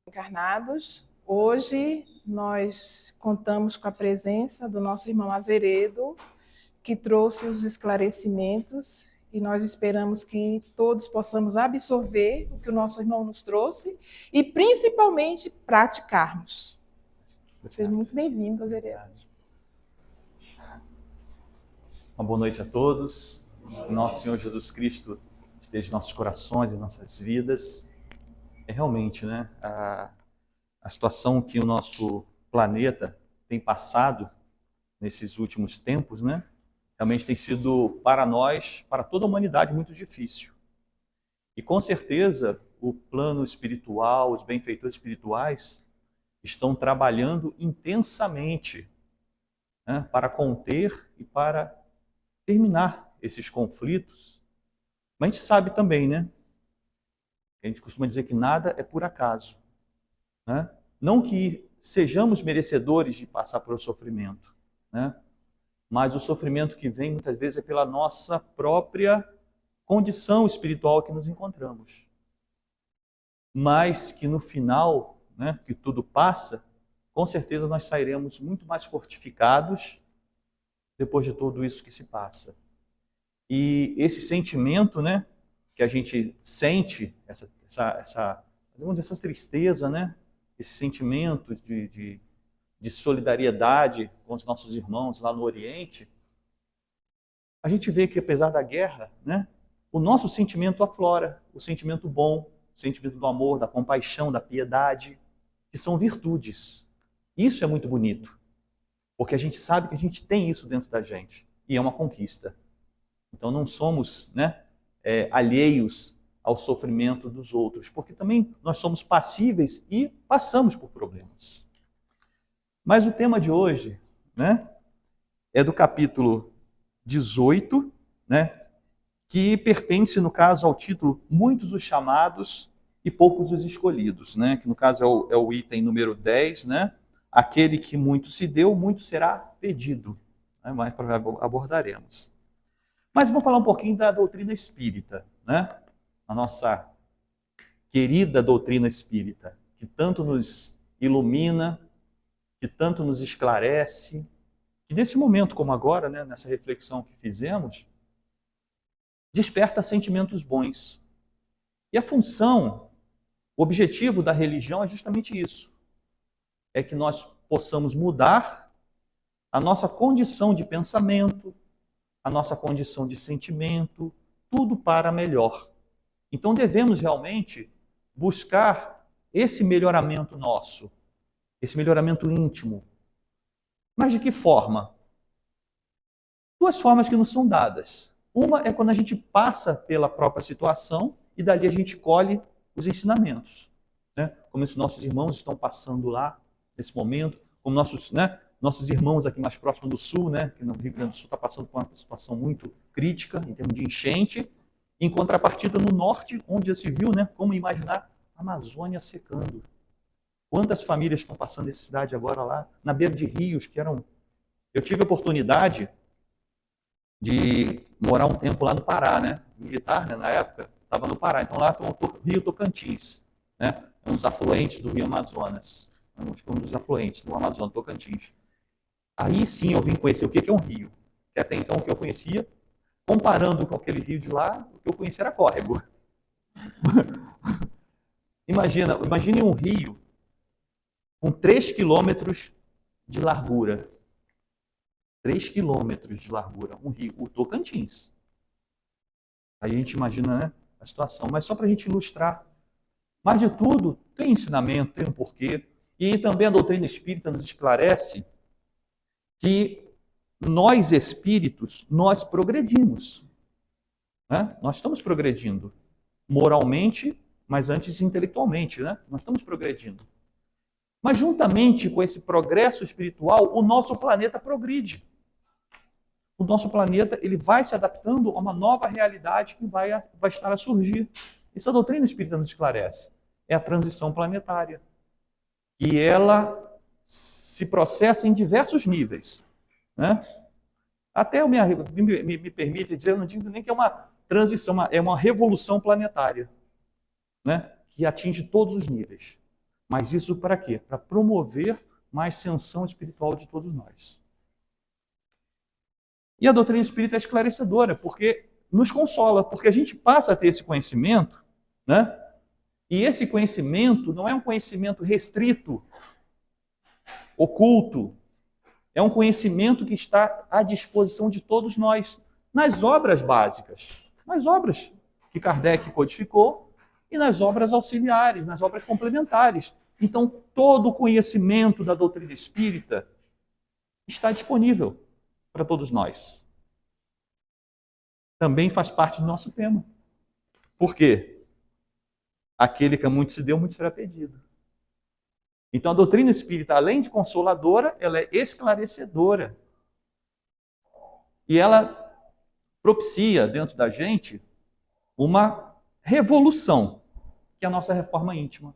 Encarnados, hoje nós contamos com a presença do nosso irmão Azeredo, que trouxe os esclarecimentos, e nós esperamos que todos possamos absorver o que o nosso irmão nos trouxe e principalmente praticarmos. Seja muito bem-vindo, Azeredo. Uma boa noite a todos. Nosso Senhor Jesus Cristo esteja em nossos corações e nossas vidas. É realmente, né, a situação que o nosso planeta tem passado nesses últimos tempos, né, realmente tem sido para nós, para toda a humanidade, muito difícil. E com certeza o plano espiritual, os benfeitores espirituais estão trabalhando intensamente, né, para conter e para terminar esses conflitos. Mas a gente sabe também, né? A gente costuma dizer que nada é por acaso, né? Não que sejamos merecedores de passar por um sofrimento, né? Mas o sofrimento que vem muitas vezes é pela nossa própria condição espiritual que nos encontramos. Mas que no final, né, que tudo passa, com certeza nós sairemos muito mais fortificados depois de tudo isso que se passa. E esse sentimento, né, que a gente sente, essa tristeza, né, esse sentimento de solidariedade com os nossos irmãos lá no Oriente, a gente vê que apesar da guerra, né, o nosso sentimento aflora, o sentimento bom, o sentimento do amor, da compaixão, da piedade, que são virtudes. Isso é muito bonito, porque a gente sabe que a gente tem isso dentro da gente, e é uma conquista. Então não somos, né, alheios ao sofrimento dos outros, porque também nós somos passíveis e passamos por problemas. Mas o tema de hoje, né, é do capítulo 18, né, que pertence, no caso, ao título Muitos os chamados e poucos os escolhidos, né, que no caso é o item número 10, né, aquele que muito se deu, muito será pedido, né, mas abordaremos. Mas vamos falar um pouquinho da doutrina espírita, né? A nossa querida doutrina espírita, que tanto nos ilumina, que tanto nos esclarece, que nesse momento como agora, né, nessa reflexão que fizemos, desperta sentimentos bons. E a função, o objetivo da religião é justamente isso, é que nós possamos mudar a nossa condição de pensamento, a nossa condição de sentimento, tudo para melhor. Então devemos realmente buscar esse melhoramento nosso, esse melhoramento íntimo. Mas de que forma? Duas formas que nos são dadas. Uma é quando a gente passa pela própria situação e dali a gente colhe os ensinamentos, né? Como esses nossos irmãos estão passando lá nesse momento, como nossos irmãos aqui mais próximos do Sul, né, que no Rio Grande do Sul está passando por uma situação muito crítica em termos de enchente, em contrapartida no Norte, onde já se viu, né, como imaginar a Amazônia secando. Quantas famílias estão passando necessidade agora lá, na beira de rios que eram... Eu tive a oportunidade de morar um tempo lá no Pará, né, militar, né, na época, estava no Pará, então lá tem o Rio Tocantins, né, um dos afluentes do Rio Amazonas, um dos afluentes do Amazonas, Tocantins. Aí sim eu vim conhecer o que é um rio, que até então o que eu conhecia, comparando com aquele rio de lá, o que eu conhecia era córrego. Imagine um rio com 3 quilômetros de largura. 3 quilômetros de largura, um rio, o Tocantins. Aí a gente imagina, né, a situação, mas só para a gente ilustrar. Mas de tudo, tem ensinamento, tem um porquê. E também a doutrina espírita nos esclarece que nós espíritos, nós progredimos. Né? Nós estamos progredindo moralmente, mas antes intelectualmente, né? Nós estamos progredindo. Mas juntamente com esse progresso espiritual, o nosso planeta progride. O nosso planeta ele vai se adaptando a uma nova realidade que vai estar a surgir. Isso a doutrina espírita nos esclarece. É a transição planetária. E ela se processa em diversos níveis, né? Até eu me permite dizer, eu não digo nem que é uma transição, é uma revolução planetária, né? Que atinge todos os níveis. Mas isso para quê? Para promover uma ascensão espiritual de todos nós. E a doutrina espírita é esclarecedora, porque nos consola, porque a gente passa a ter esse conhecimento, né? E esse conhecimento não é um conhecimento restrito, oculto, é um conhecimento que está à disposição de todos nós, nas obras básicas, nas obras que Kardec codificou e nas obras auxiliares, nas obras complementares. Então, todo o conhecimento da doutrina espírita está disponível para todos nós. Também faz parte do nosso tema. Por quê? Aquele que a muito se deu, muito será pedido. Então, a doutrina espírita, além de consoladora, ela é esclarecedora. E ela propicia dentro da gente uma revolução, que é a nossa reforma íntima.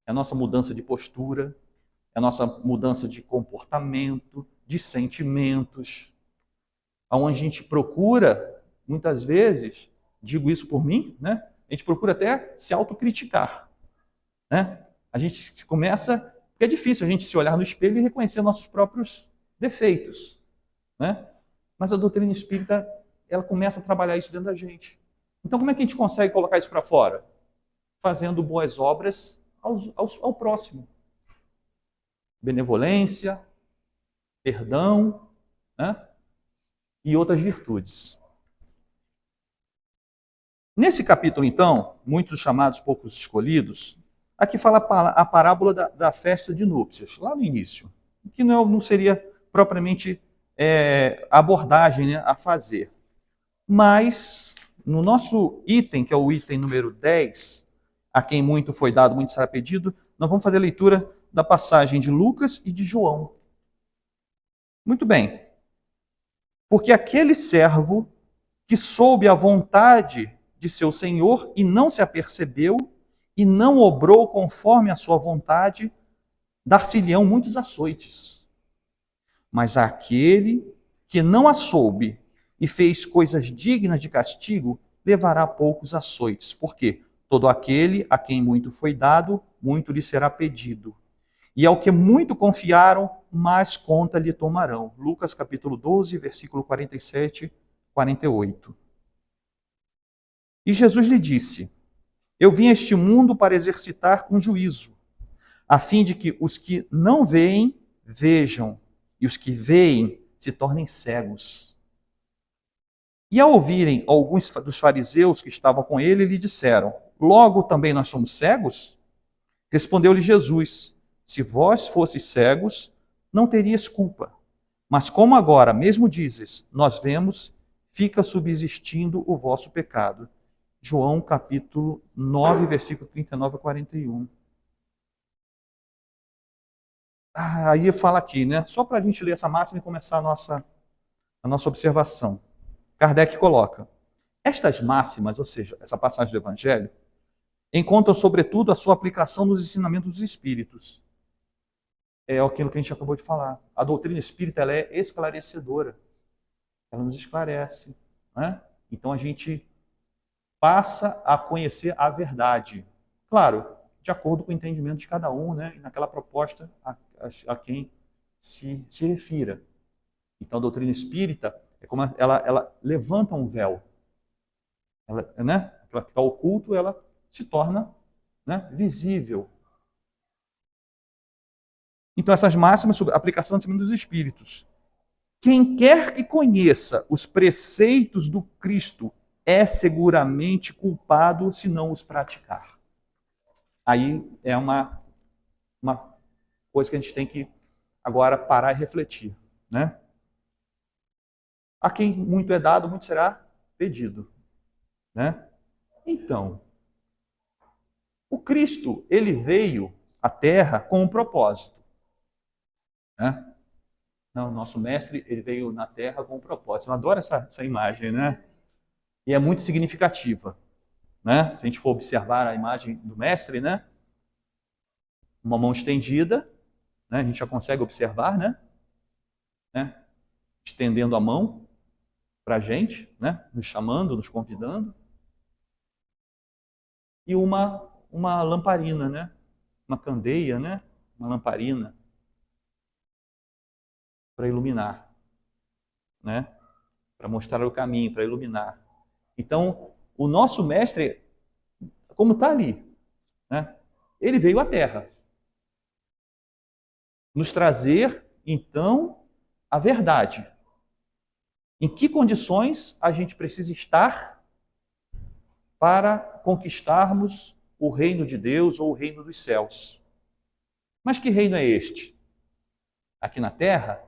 É a nossa mudança de postura, é a nossa mudança de comportamento, de sentimentos, onde a gente procura, muitas vezes, digo isso por mim, né? A gente procura até se autocriticar, né? A gente começa, porque é difícil a gente se olhar no espelho e reconhecer nossos próprios defeitos, né? Mas a doutrina espírita, ela começa a trabalhar isso dentro da gente. Então, como é que a gente consegue colocar isso para fora? Fazendo boas obras ao próximo. Benevolência, perdão, né? E outras virtudes. Nesse capítulo, então, muitos chamados, poucos escolhidos, aqui fala a parábola da festa de núpcias, lá no início, que não seria propriamente a abordagem, né, a fazer. Mas, no nosso item, que é o item número 10, a quem muito foi dado, muito será pedido, nós vamos fazer a leitura da passagem de Lucas e de João. Muito bem. Porque aquele servo que soube a vontade de seu senhor e não se apercebeu e não obrou conforme a sua vontade, dar-se-lhão muitos açoites. Mas aquele que não a soube e fez coisas dignas de castigo, levará poucos açoites. Por quê? Todo aquele a quem muito foi dado, muito lhe será pedido. E ao que muito confiaram, mais conta lhe tomarão. Lucas capítulo 12, versículo 47, 48. E Jesus lhe disse: eu vim a este mundo para exercitar com juízo, a fim de que os que não veem, vejam, e os que veem se tornem cegos. E ao ouvirem alguns dos fariseus que estavam com ele, lhe disseram: logo também nós somos cegos? Respondeu-lhe Jesus: se vós fosseis cegos, não terias culpa. Mas como agora mesmo dizes, nós vemos, fica subsistindo o vosso pecado. João capítulo 9, versículo 39 a 41. Aí fala aqui, né? Só para a gente ler essa máxima e começar a nossa observação. Kardec coloca: estas máximas, ou seja, essa passagem do Evangelho, encontram sobretudo a sua aplicação nos ensinamentos dos Espíritos. É aquilo que a gente acabou de falar. A doutrina espírita, ela é esclarecedora. Ela nos esclarece, né? Então a gente passa a conhecer a verdade. Claro, de acordo com o entendimento de cada um, né? E naquela proposta a quem se refira. Então a doutrina espírita é como ela levanta um véu. Ela, né? Aquela que está oculto, ela se torna, né, visível. Então essas máximas sobre a aplicação dos espíritos. Quem quer que conheça os preceitos do Cristo é seguramente culpado se não os praticar. Aí é uma coisa que a gente tem que agora parar e refletir, né? A quem muito é dado, muito será pedido, né? Então, o Cristo, ele veio à Terra com um propósito, né? Não, nosso mestre, ele veio na Terra com um propósito. Eu adoro essa imagem, né? E é muito significativa, né? Se a gente for observar a imagem do mestre, né? Uma mão estendida, né? A gente já consegue observar, né? Estendendo a mão para a gente, né? Nos chamando, nos convidando. E uma lamparina, né? uma candeia, né? Uma lamparina para iluminar, né? Para mostrar o caminho, para iluminar. Então, o nosso mestre, como está ali, né? Ele veio à Terra nos trazer, então, a verdade. Em que condições a gente precisa estar para conquistarmos o reino de Deus ou o reino dos céus? Mas que reino é este? Aqui na Terra,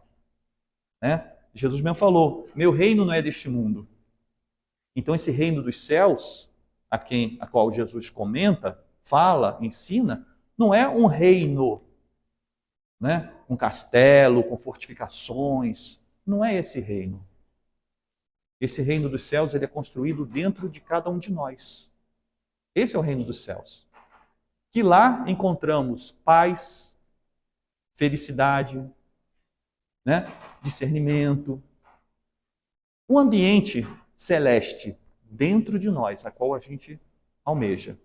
né? Jesus mesmo falou, meu reino não é deste mundo. Então esse reino dos céus, a qual Jesus comenta, fala, ensina, não é um reino, né? Com castelo, com fortificações. Não é esse reino. Esse reino dos céus ele é construído dentro de cada um de nós. Esse é o reino dos céus. Que lá encontramos paz, felicidade, né? Discernimento, um ambiente celeste dentro de nós, a qual a gente almeja.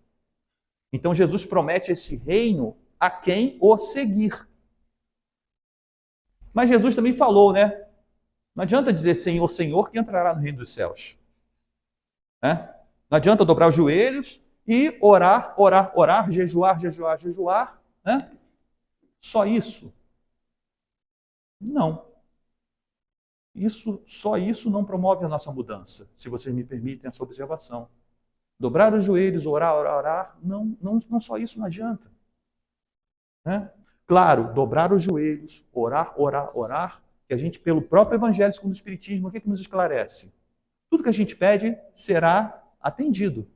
Então Jesus promete esse reino a quem o seguir. Mas Jesus também falou, né? Não adianta dizer Senhor, Senhor, que entrará no reino dos céus. Né? Não adianta dobrar os joelhos e orar, orar, orar, jejuar, jejuar, jejuar. Né? Só isso? Não. Só isso não promove a nossa mudança, se vocês me permitem essa observação. Dobrar os joelhos, orar, orar, orar, não só isso não adianta. Né? Claro, dobrar os joelhos, orar, orar, orar, que a gente, pelo próprio Evangelho segundo o Espiritismo, o que nos esclarece? Tudo que a gente pede será atendido.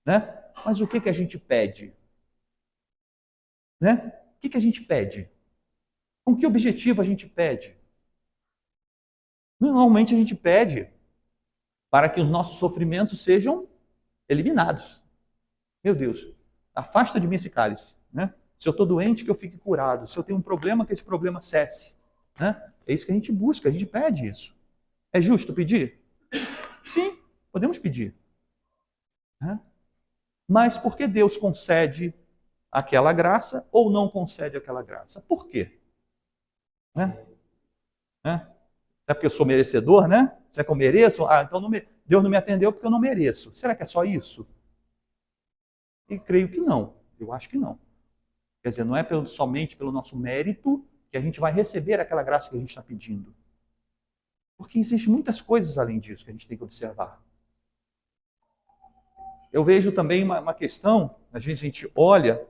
Né? Mas o que a gente pede? Né? O que a gente pede? Com que objetivo a gente pede? Normalmente a gente pede para que os nossos sofrimentos sejam eliminados. Meu Deus, afasta de mim esse cálice. Né? Se eu estou doente, que eu fique curado. Se eu tenho um problema, que esse problema cesse. Né? É isso que a gente busca, a gente pede isso. É justo pedir? Sim, podemos pedir. Né? Mas por que Deus concede aquela graça ou não concede aquela graça? Por quê? Né? É porque eu sou merecedor, né? Será que eu mereço? Então Deus não me atendeu porque eu não mereço. Será que é só isso? E creio que não. Eu acho que não. Quer dizer, não é somente pelo nosso mérito que a gente vai receber aquela graça que a gente está pedindo. Porque existem muitas coisas além disso que a gente tem que observar. Eu vejo também uma questão, às vezes a gente olha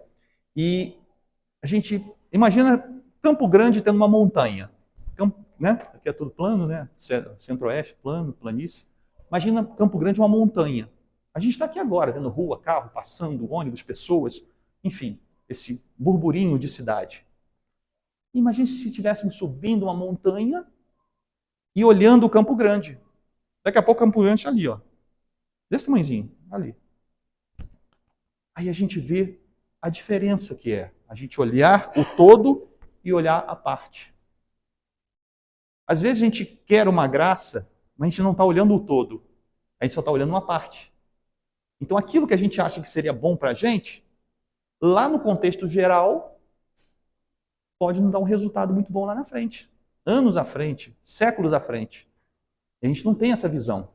e a gente imagina Campo Grande tendo uma montanha. Né? Aqui é tudo plano, né? Centro-oeste, plano, planície. Imagina Campo Grande uma montanha. A gente está aqui agora, vendo rua, carro, passando, ônibus, pessoas, enfim, esse burburinho de cidade. Imagina se estivéssemos subindo uma montanha e olhando o Campo Grande. Daqui a pouco o Campo Grande está ali, ó. Desse tamanhozinho, ali. Aí a gente vê a diferença que é a gente olhar o todo e olhar a parte. Às vezes a gente quer uma graça, mas a gente não está olhando o todo. A gente só está olhando uma parte. Então aquilo que a gente acha que seria bom para a gente, lá no contexto geral, pode não dar um resultado muito bom lá na frente. Anos à frente, séculos à frente. E a gente não tem essa visão.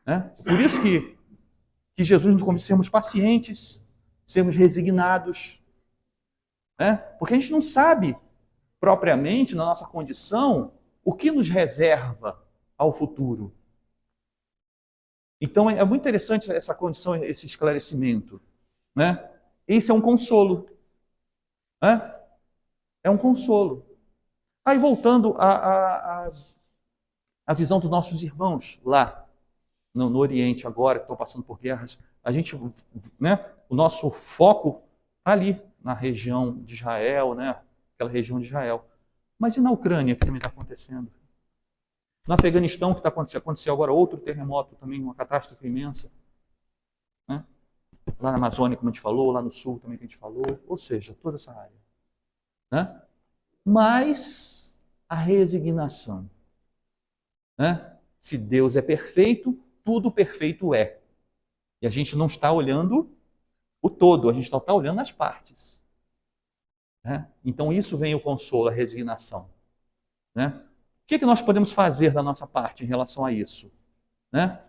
Né? Por isso que Jesus nos convida a sermos pacientes, sermos resignados. Né? Porque a gente não sabe propriamente, na nossa condição, o que nos reserva ao futuro. Então, é muito interessante essa condição, esse esclarecimento. Né? Esse é um consolo. Né? É um consolo. Aí, voltando à visão dos nossos irmãos lá no Oriente agora, que estão passando por guerras, a gente, né, o nosso foco está ali, na região de Israel, né? Aquela região de Israel. Mas e na Ucrânia, que também está acontecendo? No Afeganistão, que aconteceu agora outro terremoto também, uma catástrofe imensa. Né? Lá na Amazônia, como a gente falou, lá no Sul também que a gente falou, ou seja, toda essa área. Né? Mas a resignação. Né? Se Deus é perfeito, tudo perfeito é. E a gente não está olhando o todo, a gente só está olhando as partes. Né? Então, isso vem o consolo, a resignação. Né? O que nós podemos fazer da nossa parte em relação a isso? Né?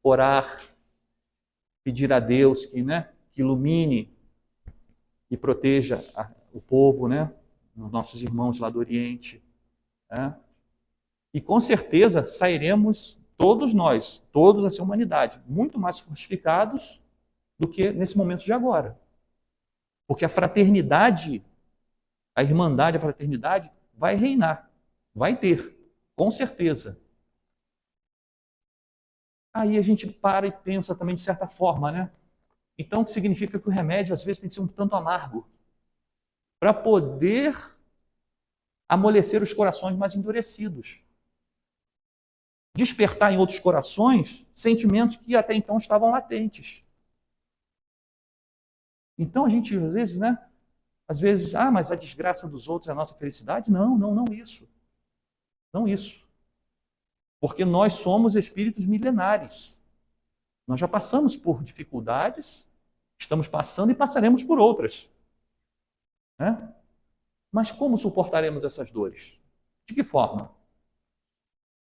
Orar, pedir a Deus que ilumine e proteja o povo, né? Os nossos irmãos lá do Oriente. Né? E com certeza sairemos, todos nós, todos essa humanidade, muito mais fortificados do que nesse momento de agora. Porque a fraternidade, a irmandade, a fraternidade vai reinar, vai ter, com certeza. Aí a gente para e pensa também de certa forma, né? Então, o que significa que o remédio às vezes tem que ser um tanto amargo para poder amolecer os corações mais endurecidos. Despertar em outros corações sentimentos que até então estavam latentes. Então a gente, às vezes, mas a desgraça dos outros é a nossa felicidade? Não isso. Não isso. Porque nós somos espíritos milenares. Nós já passamos por dificuldades, estamos passando e passaremos por outras. Né? Mas como suportaremos essas dores? De que forma?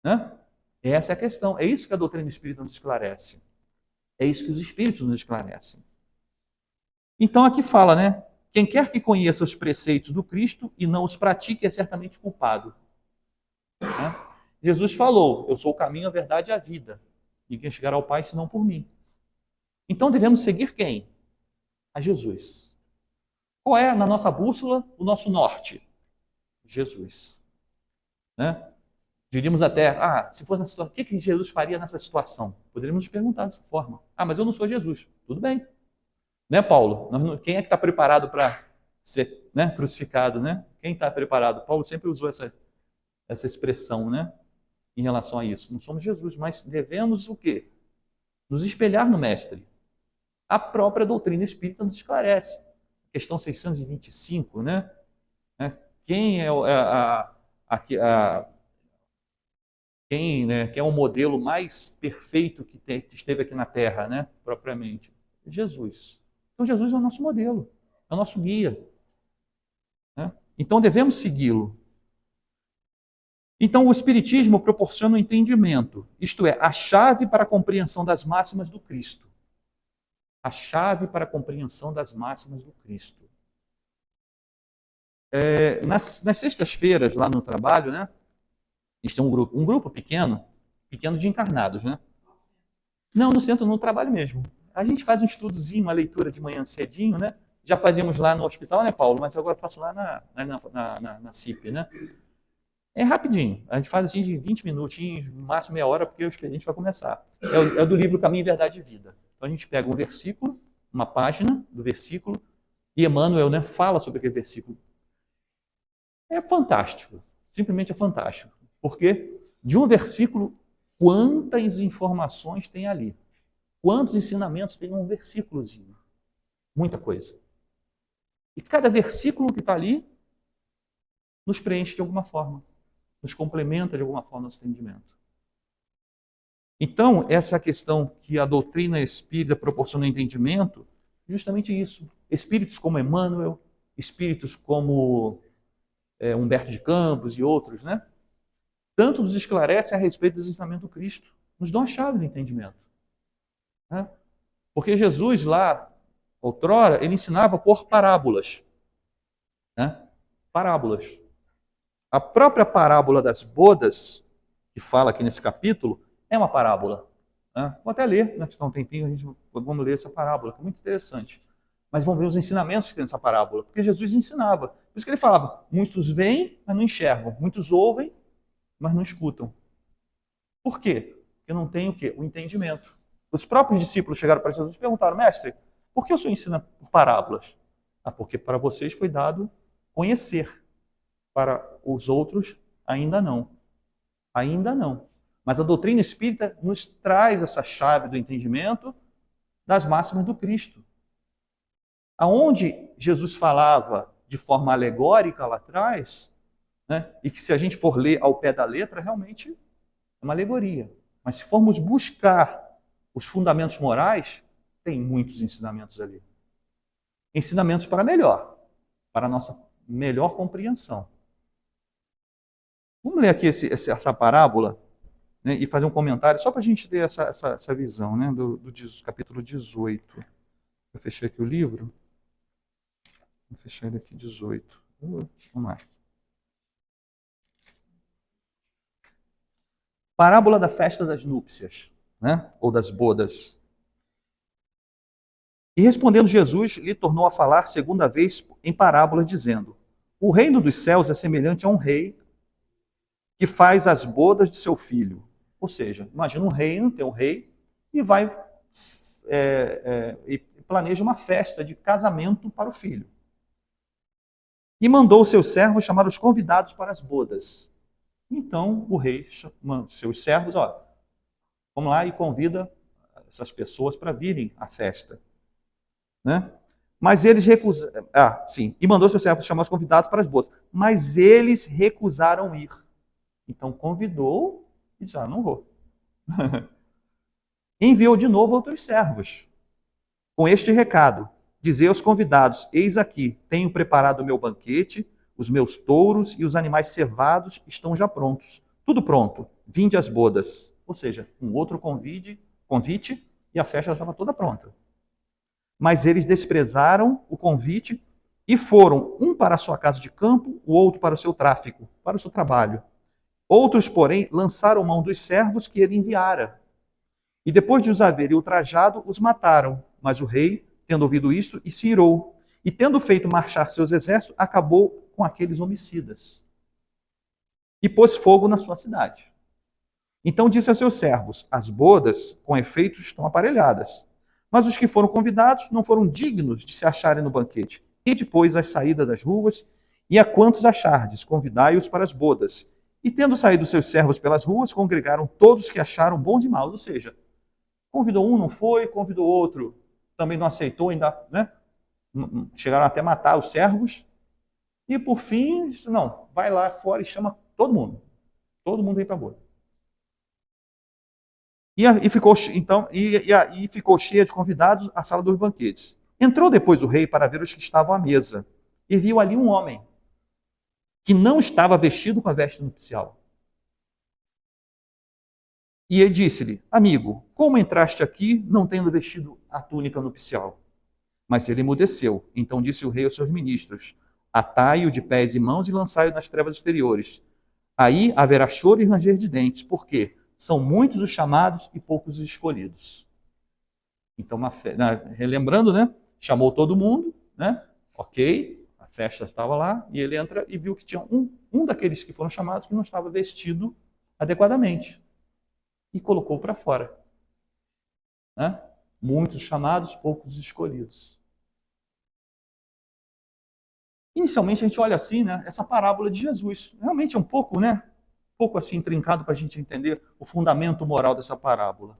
Né? Essa é a questão. É isso que a doutrina espírita nos esclarece. É isso que os espíritos nos esclarecem. Então aqui fala, né? Quem quer que conheça os preceitos do Cristo e não os pratique é certamente culpado. Né? Jesus falou, eu sou o caminho, a verdade e a vida. Ninguém chegará ao Pai senão por mim. Então devemos seguir quem? A Jesus. Qual é, na nossa bússola, o nosso norte? Jesus. Né? Diríamos até, se fosse nessa situação, o que Jesus faria nessa situação? Poderíamos nos perguntar dessa forma. Mas eu não sou Jesus. Tudo bem. Né, Paulo? Quem é que está preparado para ser crucificado? Né? Quem está preparado? Paulo sempre usou essa expressão, né, em relação a isso. Não somos Jesus, mas devemos o quê? Nos espelhar no Mestre. A própria doutrina espírita nos esclarece. Questão 625, né? Quem é quem é o modelo mais perfeito que esteve aqui na Terra, né? Propriamente? Jesus. Então Jesus é o nosso modelo, é o nosso guia. Né? Então devemos segui-lo. Então o Espiritismo proporciona o entendimento, isto é, a chave para a compreensão das máximas do Cristo. A chave para a compreensão das máximas do Cristo. Nas sextas-feiras, lá no trabalho, né? A gente tem um grupo pequeno de encarnados, né? Não, no centro, no trabalho mesmo. A gente faz um estudozinho, uma leitura de manhã cedinho, né? Já fazíamos lá no hospital, né, Paulo? Mas agora eu faço lá na CIP, né? É rapidinho. A gente faz assim de 20 minutinhos, no máximo meia hora, porque o expediente vai começar. É do livro Caminho, Verdade e Vida. Então a gente pega um versículo, uma página do versículo, e Emmanuel, né, fala sobre aquele versículo. É fantástico. Simplesmente é fantástico. Porque de um versículo, quantas informações tem ali? Quantos ensinamentos tem num versículozinho? Muita coisa. E cada versículo que está ali nos preenche de alguma forma, nos complementa de alguma forma nosso entendimento. Então, essa questão que a doutrina espírita proporciona entendimento, justamente isso. Espíritos como Emmanuel, espíritos como Humberto de Campos e outros, né? Tanto nos esclarecem a respeito dos ensinamentos do Cristo, nos dão a chave do entendimento. Né? Porque Jesus lá, outrora, ele ensinava por parábolas. Né? Parábolas. A própria parábola das bodas, que fala aqui nesse capítulo, é uma parábola. Né? Vou até ler, né? Se dá um tempinho, vamos ler essa parábola, que é muito interessante. Mas vamos ver os ensinamentos que tem nessa parábola. Porque Jesus ensinava. Por isso que ele falava, muitos veem, mas não enxergam. Muitos ouvem, mas não escutam. Por quê? Porque não tem o quê? O entendimento. Os próprios discípulos chegaram para Jesus e perguntaram, mestre, por que o senhor ensina por parábolas? Porque para vocês foi dado conhecer. Para os outros, ainda não. Ainda não. Mas a doutrina espírita nos traz essa chave do entendimento das máximas do Cristo. Aonde Jesus falava de forma alegórica lá atrás, né, e que se a gente for ler ao pé da letra, realmente é uma alegoria. Mas se formos buscar os fundamentos morais, tem muitos ensinamentos ali. ensinamentos para melhor, para a nossa melhor compreensão. Vamos ler aqui essa parábola, né, e fazer um comentário, só para a gente ter essa visão, né, do capítulo 18. Eu fechei aqui o livro. Vou fechar ele aqui, 18. Vamos lá. Parábola da festa das núpcias, né, ou das bodas. E respondendo Jesus, lhe tornou a falar segunda vez em parábola, dizendo: o reino dos céus é semelhante a um rei que faz as bodas de seu filho. Ou seja, imagina um reino, tem um rei, e vai e planeja uma festa de casamento para o filho. E mandou os seus servos chamar os convidados para as bodas. Então o rei chamou seus servos, ó, vamos lá e convida essas pessoas para virem à festa. Né? Mas eles recusaram. E mandou seus servos chamar os convidados para as bodas. Mas eles recusaram ir. Então convidou e disse: não vou. Enviou de novo outros servos com este recado: dizei aos convidados: eis aqui, tenho preparado o meu banquete, os meus touros e os animais cevados estão já prontos. Tudo pronto, vinde às bodas. Ou seja, um outro convite e a festa já estava toda pronta. Mas eles desprezaram o convite e foram, um para a sua casa de campo, o outro para o seu tráfico, para o seu trabalho. Outros, porém, lançaram mão dos servos que ele enviara. E depois de os haverem ultrajado, os mataram. Mas o rei, tendo ouvido isto, se irou. E tendo feito marchar seus exércitos, acabou com aqueles homicidas. E pôs fogo na sua cidade. Então disse aos seus servos: as bodas, com efeito, estão aparelhadas. Mas os que foram convidados não foram dignos de se acharem no banquete. E depois às saídas das ruas, e a quantos achardes, convidai-os para as bodas. E tendo saído seus servos pelas ruas, congregaram todos que acharam bons e maus. Ou seja, convidou um, não foi, convidou outro, também não aceitou, ainda, né? Chegaram até matar os servos. E por fim, disse: não, vai lá fora e chama todo mundo. Todo mundo vem para a boda. E ficou cheia de convidados a sala dos banquetes. Entrou depois o rei para ver os que estavam à mesa, e viu ali um homem que não estava vestido com a veste nupcial. E ele disse-lhe: amigo, como entraste aqui não tendo vestido a túnica nupcial? Mas ele emudeceu. Então disse o rei aos seus ministros: atai-o de pés e mãos e lançai-o nas trevas exteriores. Aí haverá choro e ranger de dentes. Por quê? São muitos os chamados e poucos os escolhidos. Então, relembrando, né? Chamou todo mundo, né? Ok, a festa estava lá, e ele entra e viu que tinha um daqueles que foram chamados que não estava vestido adequadamente. E colocou para fora. Né? Muitos chamados, poucos escolhidos. Inicialmente a gente olha assim, né? Essa parábola de Jesus. Realmente é um pouco, né? Pouco assim intrincado para a gente entender o fundamento moral dessa parábola.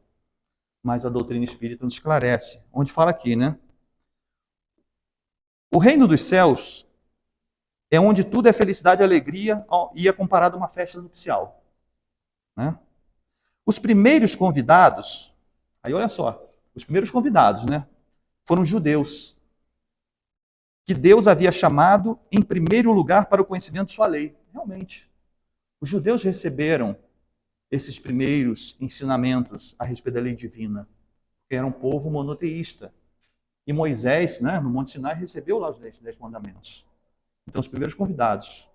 Mas a doutrina espírita nos esclarece. Onde fala aqui, né? O reino dos céus é onde tudo é felicidade e alegria, e é comparado a uma festa nupcial. Né? Os primeiros convidados, aí olha só, os primeiros convidados, né? Foram judeus, que Deus havia chamado em primeiro lugar para o conhecimento de sua lei. Realmente. Os judeus receberam esses primeiros ensinamentos a respeito da lei divina, porque era um povo monoteísta. E Moisés, né, no Monte Sinai, recebeu lá os 10 mandamentos. Então, os primeiros convidados,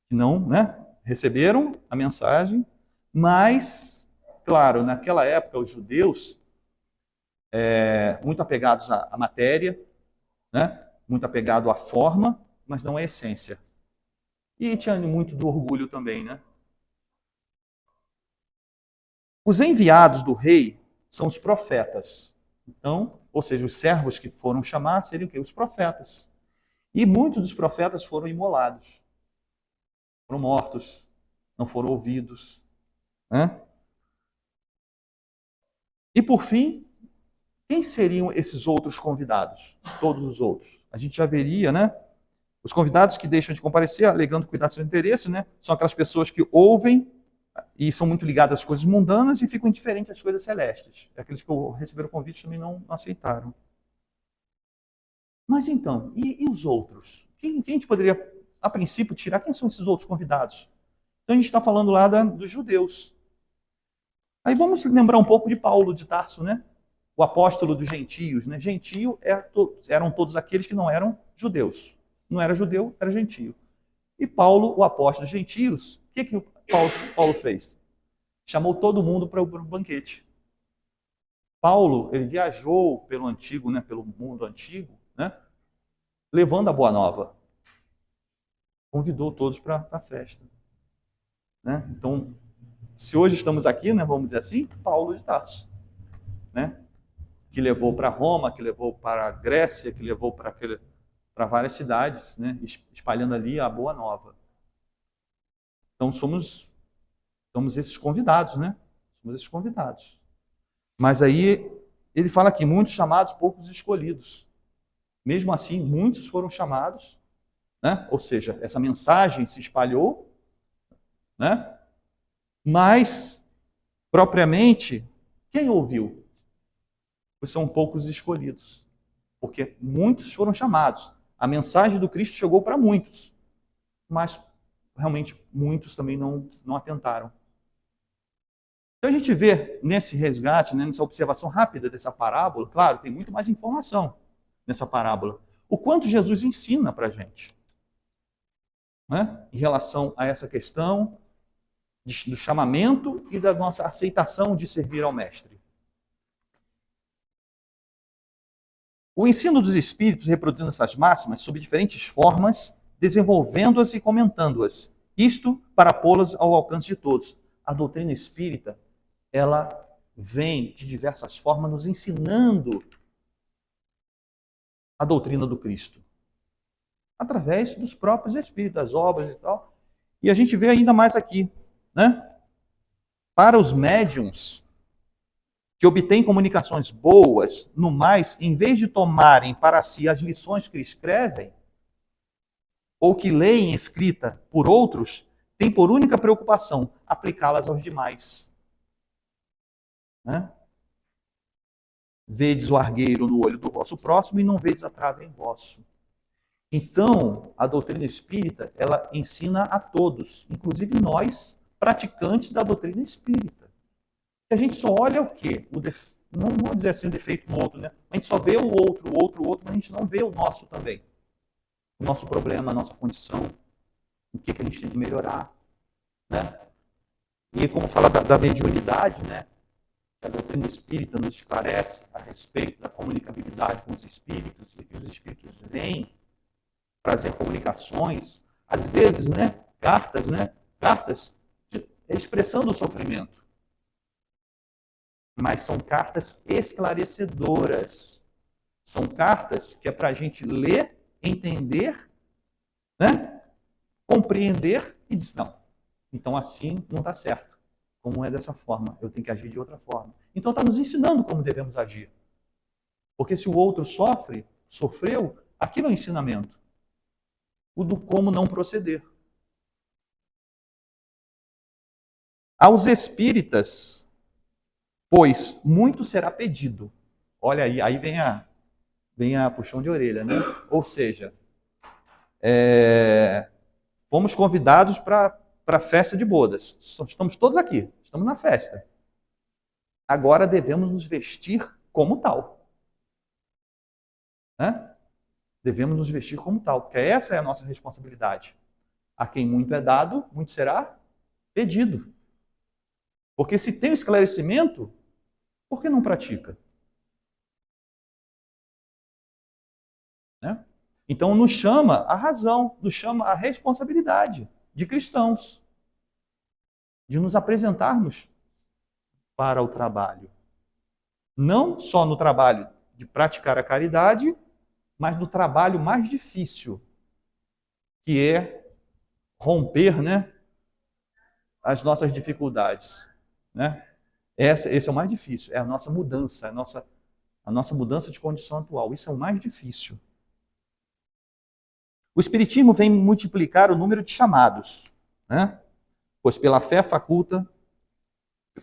que não, né, receberam a mensagem, mas, claro, naquela época, os judeus, muito apegados à matéria, né, muito apegados à forma, mas não à essência. E tinha muito do orgulho também, né? Os enviados do rei são os profetas. Então, ou seja, os servos que foram chamados seriam o quê? Os profetas. E muitos dos profetas foram imolados. Foram mortos. Não foram ouvidos. Né? E por fim, quem seriam esses outros convidados? Todos os outros. A gente já veria, né? Os convidados que deixam de comparecer, alegando cuidar do seu interesse, né? São aquelas pessoas que ouvem e são muito ligadas às coisas mundanas e ficam indiferentes às coisas celestes. Aqueles que receberam o convite também não aceitaram. Mas então, e os outros? Quem a gente poderia, a princípio, tirar? Quem são esses outros convidados? Então a gente está falando lá dos judeus. Aí vamos lembrar um pouco de Paulo de Tarso, né? O apóstolo dos gentios, né? Gentio eram todos aqueles que não eram judeus. Não era judeu, era gentio. E Paulo, o apóstolo dos gentios, o que Paulo fez? Chamou todo mundo para o banquete. Paulo, ele viajou pelo antigo, né? Pelo mundo antigo, né? Levando a boa nova. Convidou todos para a festa. Né? Então, se hoje estamos aqui, né, vamos dizer assim, Paulo de Tarso, né? Que levou para Roma, que levou para a Grécia, que levou para várias cidades, né? Espalhando ali a boa nova. Então, somos esses convidados, né? Somos esses convidados. Mas aí, ele fala aqui, muitos chamados, poucos escolhidos. Mesmo assim, muitos foram chamados, né? Ou seja, essa mensagem se espalhou, né? Mas, propriamente, quem ouviu? Pois são poucos escolhidos. Porque muitos foram chamados. A mensagem do Cristo chegou para muitos. Mas, realmente, muitos também não atentaram. Então, a gente vê nesse resgate, né, nessa observação rápida dessa parábola, claro, tem muito mais informação nessa parábola, o quanto Jesus ensina para a gente, né, em relação a essa questão do chamamento e da nossa aceitação de servir ao Mestre. O ensino dos Espíritos, reproduzindo essas máximas sob diferentes formas, desenvolvendo-as e comentando-as, isto para pô-las ao alcance de todos. A doutrina espírita, ela vem de diversas formas nos ensinando a doutrina do Cristo, através dos próprios Espíritos, das obras e tal. E a gente vê ainda mais aqui, né? Para os médiums que obtêm comunicações boas, no mais, em vez de tomarem para si as lições que escrevem, ou que leem escrita por outros, têm por única preocupação aplicá-las aos demais. Né? Vedes o argueiro no olho do vosso próximo e não vedes a trave em vosso. Então, a doutrina espírita, ela ensina a todos, inclusive nós, praticantes da doutrina espírita. A gente só olha o quê? Não vou dizer assim o defeito no outro, né? A gente só vê o outro, mas a gente não vê o nosso também. O nosso problema, a nossa condição, o que a gente tem que melhorar. Né? E como fala da mediunidade, né? A doutrina espírita nos esclarece a respeito da comunicabilidade com os espíritos, e que os espíritos vêm trazer comunicações, às vezes, né? Cartas expressando o sofrimento. Mas são cartas esclarecedoras. São cartas que é para a gente ler, entender, né? Compreender e dizer, não, então assim não está certo. Como é dessa forma, eu tenho que agir de outra forma. Então está nos ensinando como devemos agir. Porque se o outro sofreu, aquilo é o ensinamento. O do como não proceder. Aos espíritas, pois muito será pedido. Olha aí vem a puxão de orelha, né? Ou seja, fomos convidados para a festa de bodas. Estamos todos aqui, estamos na festa. Agora devemos nos vestir como tal. Né? Devemos nos vestir como tal, porque essa é a nossa responsabilidade. A quem muito é dado, muito será pedido. Porque se tem o esclarecimento, por que não pratica? Né? Então nos chama a razão, nos chama a responsabilidade de cristãos, de nos apresentarmos para o trabalho. Não só no trabalho de praticar a caridade, mas no trabalho mais difícil, que é romper, né, as nossas dificuldades. Né? Esse é o mais difícil, é a nossa mudança, a nossa mudança de condição atual. Isso é o mais difícil. O Espiritismo vem multiplicar o número de chamados, né? Pois pela fé faculta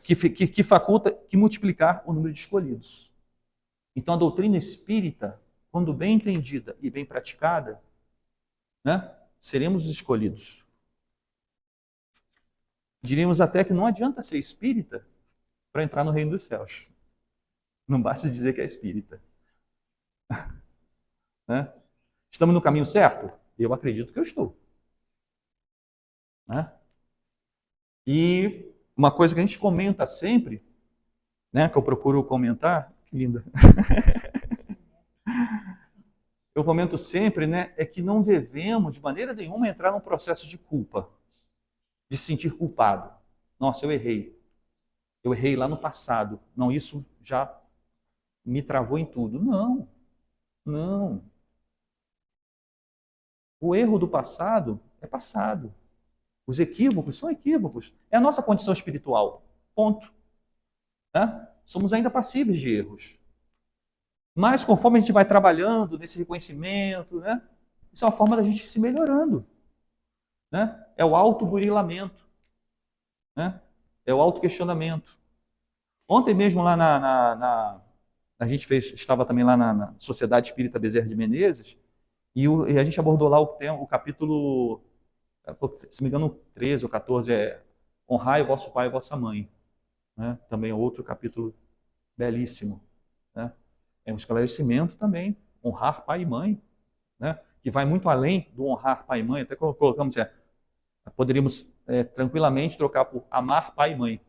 que multiplicar o número de escolhidos. Então a doutrina espírita, quando bem entendida e bem praticada, né, seremos os escolhidos. Diríamos até que não adianta ser espírita para entrar no reino dos céus. Não basta dizer que é espírita. Né? Estamos no caminho certo? Eu acredito que eu estou. Né? E uma coisa que a gente comenta sempre, né, que eu procuro comentar, que linda. Eu comento sempre, né, é que não devemos, de maneira nenhuma, entrar num processo de culpa, de se sentir culpado. Nossa, eu errei. Eu errei lá no passado. Não, isso já me travou em tudo. Não, não. O erro do passado é passado. Os equívocos são equívocos. É a nossa condição espiritual. Ponto. Né? Somos ainda passíveis de erros. Mas conforme a gente vai trabalhando nesse reconhecimento, né? Isso é uma forma da gente se melhorando. Né? É o autoburilamento. Né? É o autoquestionamento. Ontem mesmo lá a gente estava também lá na Sociedade Espírita Bezerra de Menezes, e a gente abordou lá o capítulo, se não me engano, 13 ou 14, honrai o vosso pai e a vossa mãe. Né? Também é outro capítulo belíssimo. Né? É um esclarecimento também, honrar pai e mãe, né? Que vai muito além do honrar pai e mãe, até colocamos, poderíamos tranquilamente trocar por amar pai e mãe.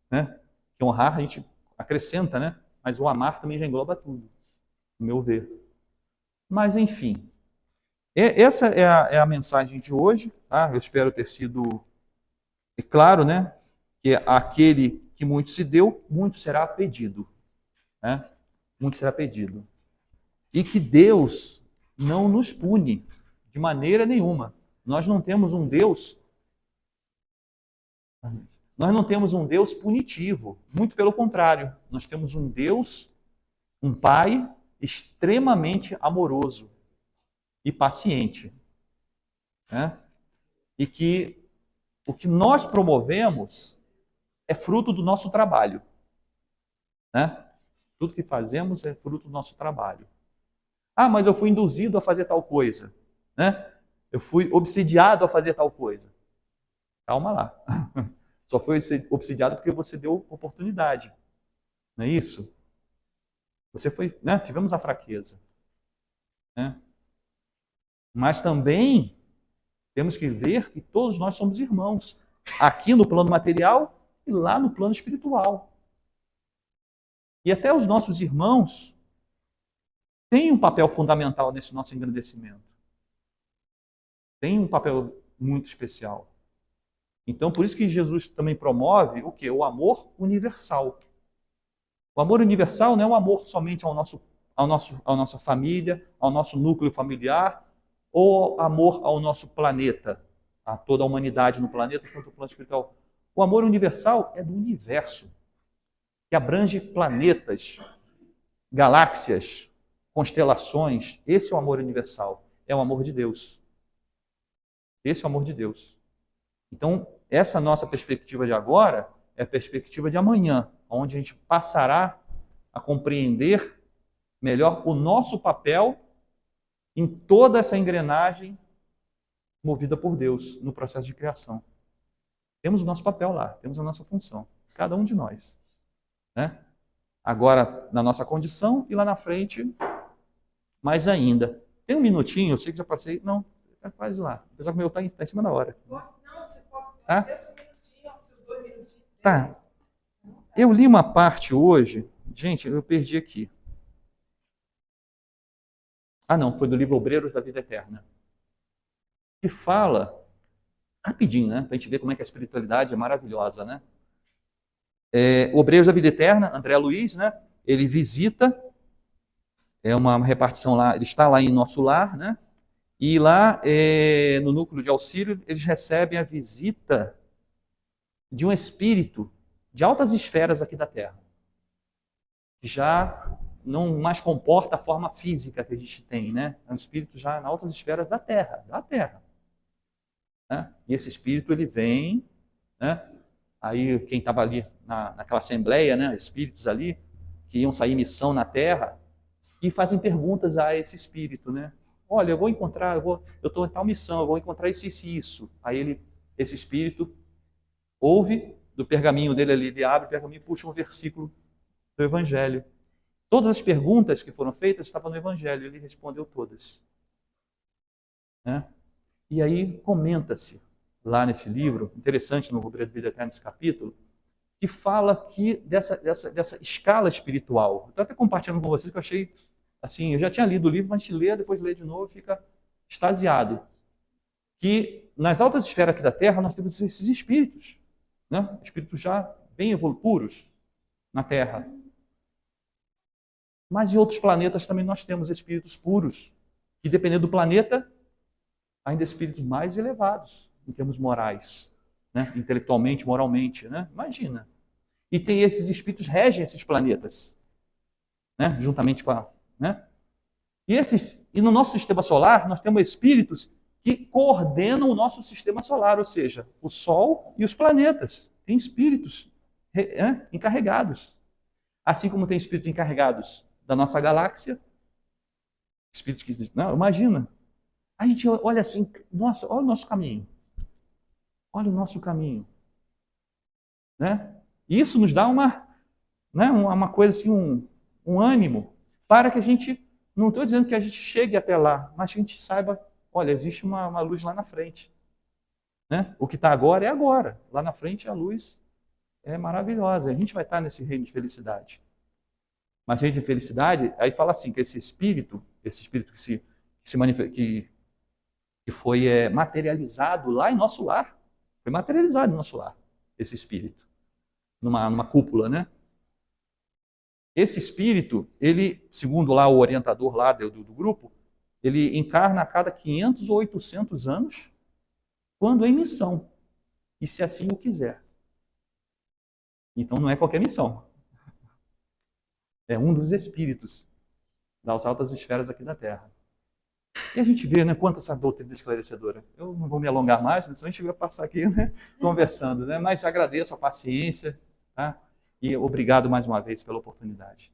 Né? Que honrar a gente acrescenta, né? Mas o amar também já engloba tudo, no meu ver. Mas, enfim, essa é a mensagem de hoje. Tá? Eu espero ter sido claro, né? Que aquele que muito se deu, muito será pedido. Né? Muito será pedido. E que Deus não nos pune de maneira nenhuma. Nós não temos um Deus punitivo. Muito pelo contrário. Nós temos um Deus, um Pai extremamente amoroso e paciente. Né? E que o que nós promovemos é fruto do nosso trabalho. Né? Tudo que fazemos é fruto do nosso trabalho. Ah, mas eu fui induzido a fazer tal coisa. Né? Eu fui obsidiado a fazer tal coisa. Calma lá. Só foi obsidiado porque você deu oportunidade. Não é isso? Você foi, né? Tivemos a fraqueza. Né? Mas também temos que ver que todos nós somos irmãos. Aqui no plano material e lá no plano espiritual. E até os nossos irmãos têm um papel fundamental nesse nosso engrandecimento. Tem um papel muito especial. Então, por isso que Jesus também promove o quê? O amor universal. O amor universal não é um amor somente à nossa família, ao nosso núcleo familiar, ou amor ao nosso planeta, a toda a humanidade no planeta, quanto ao plano espiritual. O amor universal é do universo, que abrange planetas, galáxias, constelações. Esse é o amor universal. É o amor de Deus. Esse é o amor de Deus. Então, essa nossa perspectiva de agora é a perspectiva de amanhã, onde a gente passará a compreender melhor o nosso papel em toda essa engrenagem movida por Deus no processo de criação. Temos o nosso papel lá, temos a nossa função, cada um de nós. Né? Agora, na nossa condição e lá na frente, mais ainda. Tem um minutinho, eu sei que já passei. Não, é quase lá. Apesar que o meu está em cima da hora. Não, você pode. Tá? Tá. Eu li uma parte hoje. Gente, eu perdi aqui. Ah, não, foi do livro Obreiros da Vida Eterna. Que fala, rapidinho, né? Para a gente ver como é que a espiritualidade é maravilhosa, né? Obreiros da Vida Eterna, André Luiz, né? Ele visita, é uma repartição lá, ele está lá em Nosso Lar, né? E lá, no núcleo de auxílio, eles recebem a visita de um espírito de altas esferas aqui da Terra, que já não mais comporta a forma física que a gente tem, né? É um espírito já em altas esferas da Terra, né? E esse espírito, ele vem, né? Aí quem estava ali naquela assembleia, né? Espíritos ali, que iam sair em missão na Terra, e fazem perguntas a esse espírito, né? Olha, eu estou em tal missão, eu vou encontrar isso, isso e isso. Aí esse espírito ouve do pergaminho dele ali, ele abre o pergaminho e puxa um versículo do Evangelho. Todas as perguntas que foram feitas estavam no Evangelho, ele respondeu todas. Né? E aí comenta-se lá nesse livro, interessante no Rubrica de Vida Eterna, nesse capítulo, que fala aqui dessa escala espiritual. Estou até compartilhando com vocês que eu achei, assim, eu já tinha lido o livro, mas a gente lê, depois lê de novo e fica extasiado. Que nas altas esferas aqui da Terra nós temos esses espíritos, né? Espíritos já bem puros na Terra. Mas em outros planetas também nós temos espíritos puros, que dependendo do planeta, ainda espíritos mais elevados em termos morais, né? Intelectualmente, moralmente, né? Imagina. E tem esses espíritos regem esses planetas, né? Juntamente com a... Né? E no nosso sistema solar nós temos espíritos que coordenam o nosso sistema solar, ou seja, o Sol e os planetas. Tem espíritos encarregados. Assim como tem espíritos encarregados da nossa galáxia, espíritos que... Não, imagina. A gente olha assim, nossa, olha o nosso caminho. Olha o nosso caminho. Né? E isso nos dá uma coisa assim, um ânimo para que a gente, não estou dizendo que a gente chegue até lá, mas que a gente saiba, olha, existe uma luz lá na frente. Né? O que está agora é agora. Lá na frente a luz é maravilhosa. A gente vai estar nesse reino de felicidade. Mas reino de felicidade, aí fala assim, que esse espírito que foi materializado lá em nosso lar, foi materializado em nosso lar, esse espírito, numa cúpula, né? Esse espírito, ele, segundo lá o orientador lá do grupo, ele encarna a cada 500 ou 800 anos, quando em missão, e se assim o quiser. Então não é qualquer missão. É um dos espíritos das altas esferas aqui da Terra. E a gente vê, né, quanto essa doutrina esclarecedora. Eu não vou me alongar mais, né, senão a gente vai passar aqui, né, conversando, né, mas agradeço a paciência, tá? E obrigado mais uma vez pela oportunidade.